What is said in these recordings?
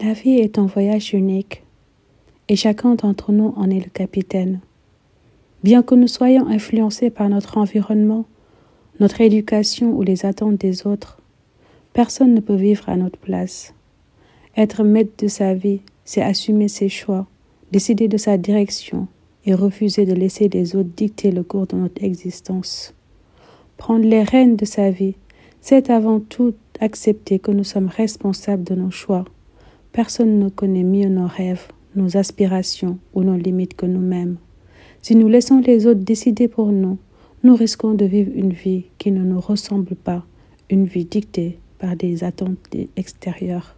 La vie est un voyage unique et chacun d'entre nous en est le capitaine. Bien que nous soyons influencés par notre environnement, notre éducation ou les attentes des autres, personne ne peut vivre à notre place. Être maître de sa vie, c'est assumer ses choix, décider de sa direction et refuser de laisser les autres dicter le cours de notre existence. Prendre les rênes de sa vie, c'est avant tout accepter que nous sommes responsables de nos choix. Personne ne connaît mieux nos rêves, nos aspirations ou nos limites que nous-mêmes. Si nous laissons les autres décider pour nous, nous risquons de vivre une vie qui ne nous ressemble pas, une vie dictée par des attentes extérieures.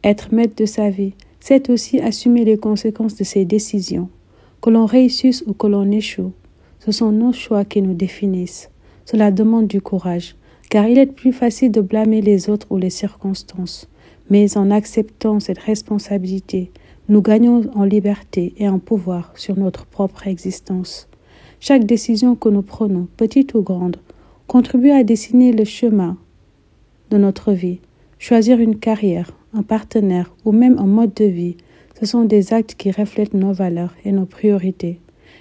Être maître de sa vie, c'est aussi assumer les conséquences de ses décisions. Que l'on réussisse ou que l'on échoue, ce sont nos choix qui nous définissent. Cela demande du courage, car il est plus facile de blâmer les autres ou les circonstances. Mais en acceptant cette responsabilité, nous gagnons en liberté et en pouvoir sur notre propre existence. Chaque décision que nous prenons, petite ou grande, contribue à dessiner le chemin de notre vie. Choisir une carrière, un partenaire ou même un mode de vie, ce sont des actes qui reflètent nos valeurs et nos priorités.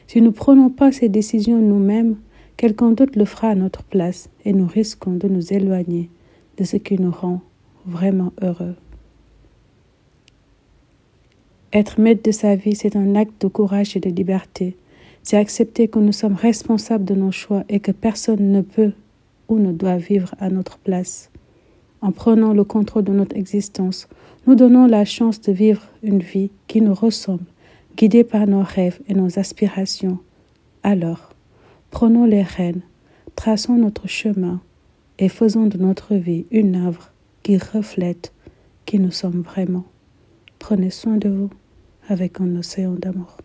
Si nous ne prenons pas ces décisions nous-mêmes, quelqu'un d'autre le fera à notre place et nous risquons de nous éloigner de ce qui nous rend vraiment heureux. Être maître de sa vie, c'est un acte de courage et de liberté. C'est accepter que nous sommes responsables de nos choix et que personne ne peut ou ne doit vivre à notre place. En prenant le contrôle de notre existence, nous donnons la chance de vivre une vie qui nous ressemble, guidée par nos rêves et nos aspirations. Alors, prenons les rênes, traçons notre chemin et faisons de notre vie une œuvre qui reflète qui nous sommes vraiment. Prenez soin de vous avec un océan d'amour.